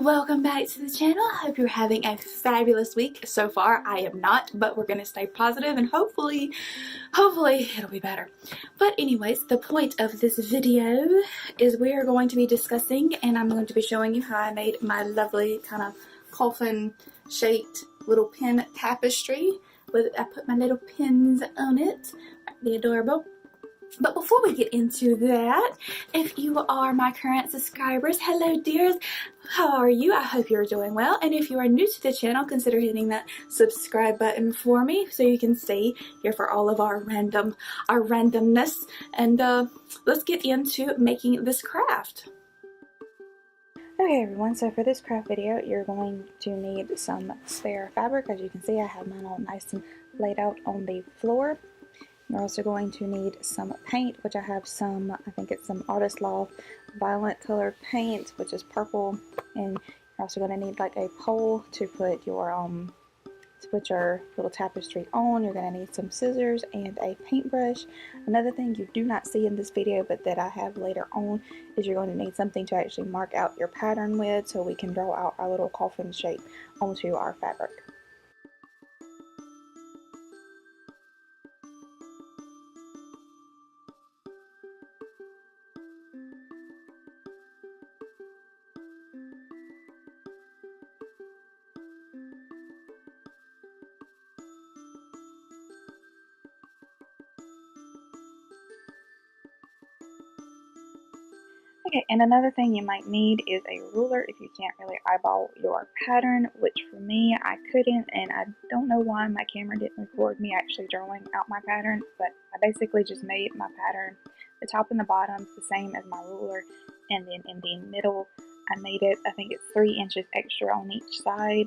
Welcome back to the channel. I hope you're having a fabulous week. So far I am not, but we're gonna stay positive and hopefully it'll be better. But anyways, the point of this video is we are going to be discussing, and I'm going to be showing you how I made my lovely kind of coffin shaped little pin tapestry. I put my little pins on it. They're adorable. But before we get into that, if you are my current subscribers, hello dears, how are you? I hope you're doing well. And if you are new to the channel, consider hitting that subscribe button for me so you can stay here for all of our randomness. And let's get into making this craft. Okay everyone, so for this craft video, you're going to need some spare fabric. As you can see, I have mine all nice and laid out on the floor. You're also going to need some paint, which I have some, I think it's some Artist Loft Violent Colored Paint, which is purple. And you're also going to need like a pole to put your little tapestry on. You're going to need some scissors and a paintbrush. Another thing you do not see in this video, but that I have later on, is you're going to need something to actually mark out your pattern with, so we can draw out our little coffin shape onto our fabric. Okay, and another thing you might need is a ruler if you can't really eyeball your pattern, which for me, I couldn't, and I don't know why my camera didn't record me actually drawing out my pattern, but I basically just made my pattern, the top and the bottom, the same as my ruler, and then in the middle, I made it, I think it's 3 inches extra on each side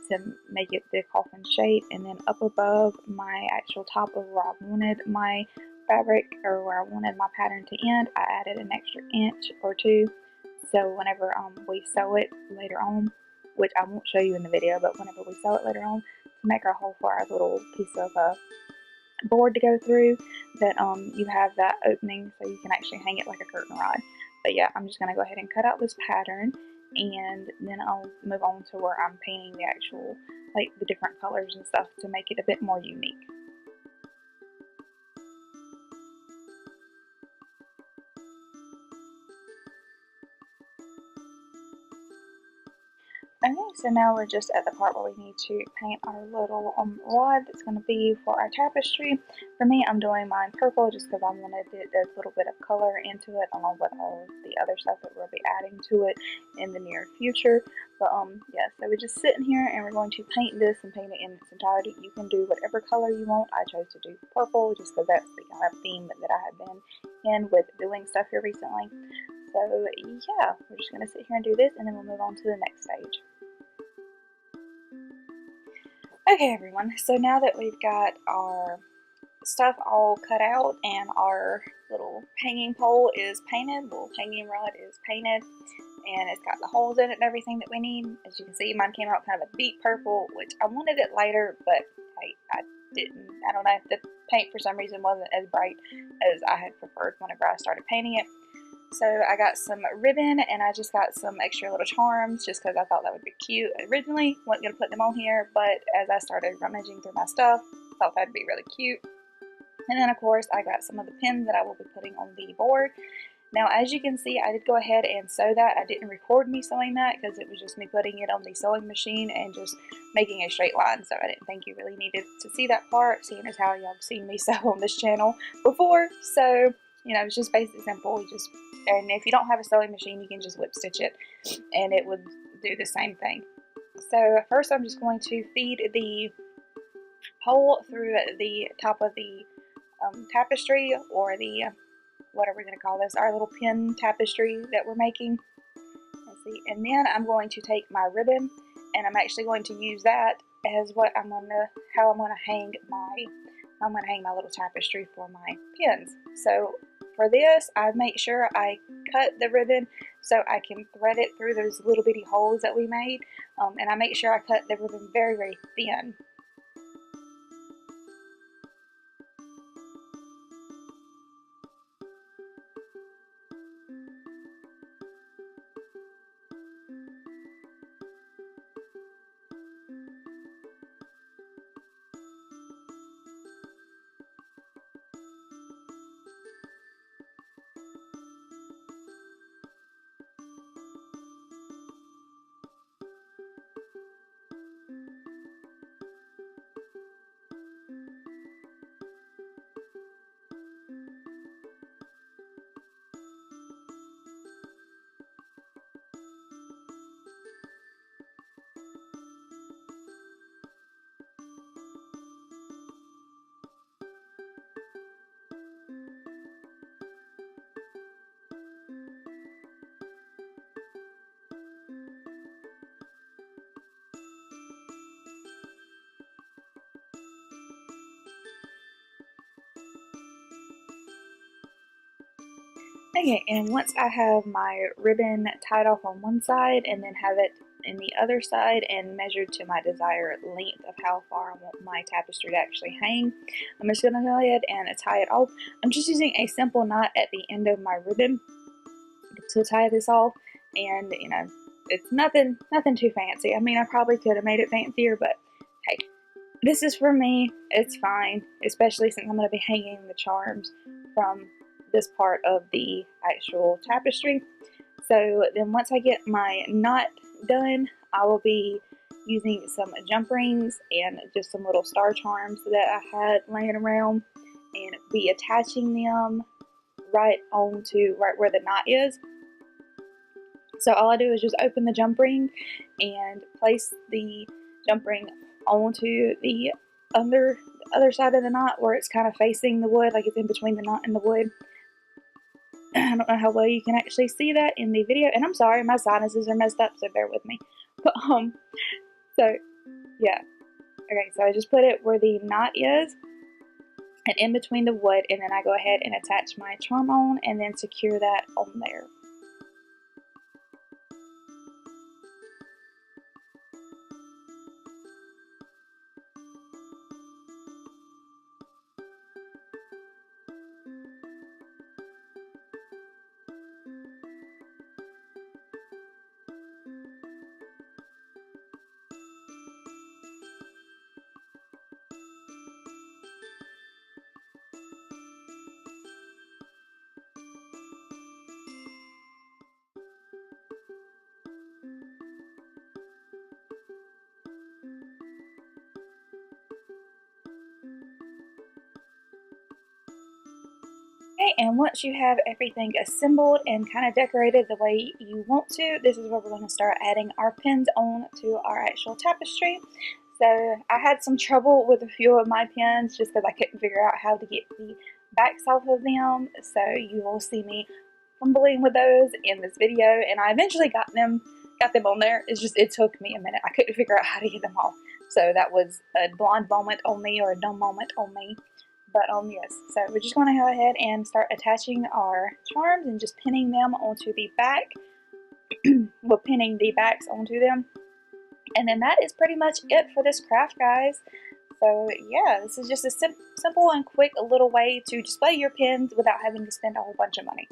to make it the coffin shape, and then up above my actual top of where I wanted my fabric, or where I wanted my pattern to end, I added an extra inch or 2, so whenever we sew it later on, which I won't show you in the video, but whenever we sew it later on, to make our hole for our little piece of board to go through, that you have that opening so you can actually hang it like a curtain rod. But yeah, I'm just going to go ahead and cut out this pattern, and then I'll move on to where I'm painting the actual, like the different colors and stuff to make it a bit more unique. Okay, so now we're just at the part where we need to paint our little rod that's going to be for our tapestry. For me, I'm doing mine purple just because I wanted a little bit of color into it, along with all of the other stuff that we'll be adding to it in the near future. But yeah, so we're just sitting here and we're going to paint this and paint it in its entirety. You can do whatever color you want. I chose to do purple just because that's the kind of theme that I have been in with doing stuff here recently. So yeah, we're just going to sit here and do this, and then we'll move on to the next stage. Okay everyone, so now that we've got our stuff all cut out and our little hanging pole is painted, little hanging rod is painted, and it's got the holes in it and everything that we need. As you can see, mine came out kind of a deep purple, which I wanted it lighter, but I didn't. I don't know, the paint for some reason wasn't as bright as I had preferred whenever I started painting it. So I got some ribbon, and I just got some extra little charms just because I thought that would be cute. Originally, wasn't going to put them on here, but as I started rummaging through my stuff, I thought that'd be really cute. And then of course, I got some of the pins that I will be putting on the board. Now, as you can see, I did go ahead and sew that. I didn't record me sewing that because it was just me putting it on the sewing machine and just making a straight line. So I didn't think you really needed to see that part, seeing as how y'all have seen me sew on this channel before. So, you know, it's just basic simple. And if you don't have a sewing machine, you can just whip stitch it and it would do the same thing. So first I'm just going to feed the hole through the top of the tapestry, or the what are we going to call this, our little pin tapestry that we're making. Let's see. And then I'm going to take my ribbon, and I'm actually going to use that as how I'm going to hang my little tapestry for my pins. So for this, I make sure I cut the ribbon so I can thread it through those little bitty holes that we made, and I make sure I cut the ribbon very, very thin. Okay, and once I have my ribbon tied off on one side and then have it in the other side and measured to my desired length of how far I want my tapestry to actually hang, I'm just going to go ahead and tie it off. I'm just using a simple knot at the end of my ribbon to tie this off, and you know, it's nothing too fancy. I mean, I probably could have made it fancier, but hey, this is for me. It's fine, especially since I'm going to be hanging the charms from this part of the actual tapestry. So then once I get my knot done, I will be using some jump rings and just some little star charms that I had laying around, and be attaching them right where the knot is. So all I do is just open the jump ring and place the jump ring onto the other side of the knot where it's kind of facing the wood, like it's in between the knot and the wood. I don't know how well you can actually see that in the video, and I'm sorry, my sinuses are messed up, so bear with me. But so yeah, okay, so I just put it where the knot is and in between the wood, and then I go ahead and attach my charm on and then secure that on there. Okay, and once you have everything assembled and kind of decorated the way you want to, this is where we're going to start adding our pins on to our actual tapestry. So I had some trouble with a few of my pins just because I couldn't figure out how to get the backs off of them. So you will see me fumbling with those in this video, and I eventually got them on there. It's just, it took me a minute. I couldn't figure out how to get them off. So that was a blonde moment on me, or a dumb moment on me. But yes, so we're just going to go ahead and start attaching our charms and just pinning them onto the back. We're pinning the backs onto them. And then that is pretty much it for this craft, guys. So yeah, this is just a simple and quick little way to display your pins without having to spend a whole bunch of money.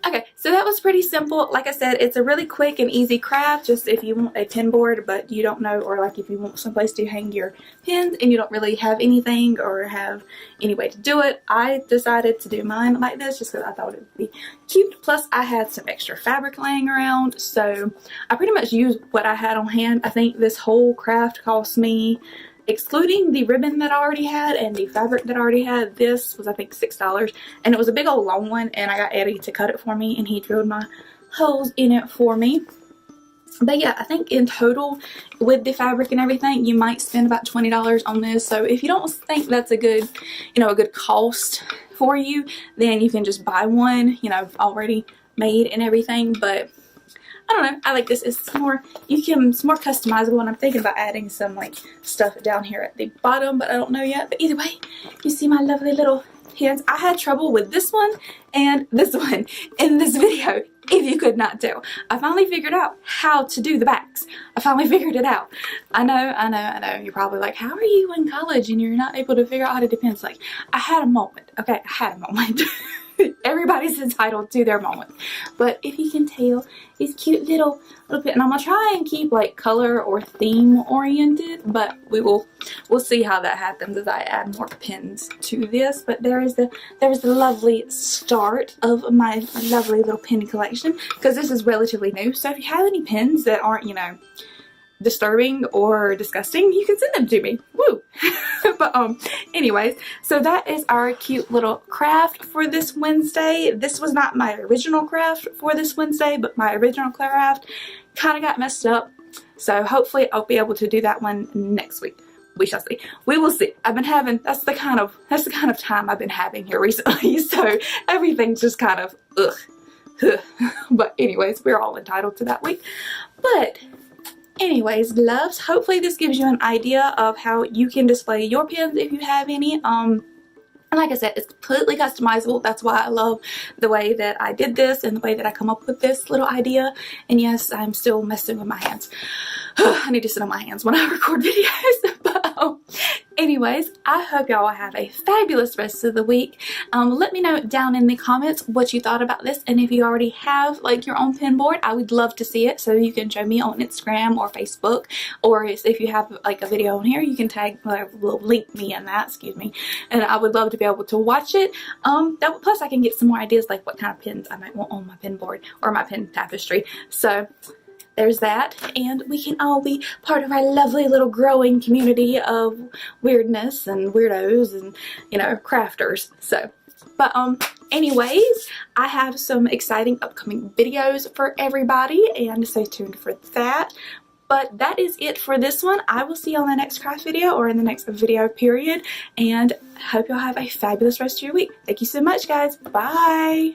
Okay, so that was pretty simple. Like I said, it's a really quick and easy craft, just if you want a pin board but you don't know, or like if you want someplace to hang your pins and you don't really have anything or have any way to do it. I decided to do mine like this just because I thought it would be cute. Plus I had some extra fabric laying around, so I pretty much used what I had on hand. I think this whole craft cost me, excluding the ribbon that I already had and the fabric that I already had, this was I think $6, and it was a big old long one, and I got Eddie to cut it for me and he drilled my holes in it for me. But yeah, I think in total with the fabric and everything you might spend about $20 on this. So if you don't think that's a good, a good cost for you, then you can just buy one, already made and everything. But I don't know, I like this. It's more customizable, and I'm thinking about adding some like stuff down here at the bottom, but I don't know yet. But either way, you see my lovely little pins. I had trouble with this one and this one in this video, if you could not tell. I finally figured out how to do the backs. I finally figured it out. I know. You're probably like, how are you in college and you're not able to figure out how to do pins? Like, I had a moment, okay? I had a moment. Everybody's entitled to their moment. But if you can tell, these cute little pin, and I'm gonna try and keep like color or theme oriented, but we'll see how that happens as I add more pins to this. But there's the lovely start of my lovely little pin collection, because this is relatively new. So if you have any pins that aren't, you know, disturbing or disgusting, you can send them to me. Woo! But anyways, so that is our cute little craft for this Wednesday. This was not my original craft for this Wednesday, but my original craft kind of got messed up, so hopefully I'll be able to do that one next week. We shall see. We will see. I've been having, that's the kind of time I've been having here recently, so everything's just kind of ugh. But anyways, we're all entitled to that week. But anyways, loves, hopefully this gives you an idea of how you can display your pins if you have any. And like I said, it's completely customizable. That's why I love the way that I did this and the way that I come up with this little idea. And yes, I'm still messing with my hands. I need to sit on my hands when I record videos. But anyways, I hope y'all have a fabulous rest of the week. Let me know down in the comments what you thought about this, and if you already have like your own pin board, I would love to see it. So you can show me on Instagram or Facebook, or if you have like a video on here, you can tag, will link me in that, excuse me, and I would love to be able to watch it. Plus I can get some more ideas like what kind of pins I might want on my pin board or my pin tapestry. So there's that, and we can all be part of our lovely little growing community of weirdness and weirdos and, you know, crafters. So, but anyways, I have some exciting upcoming videos for everybody, and stay tuned for that. But that is it for this one. I will see you on the next craft video or in the next video period, and hope y'all have a fabulous rest of your week. Thank you so much, guys. Bye.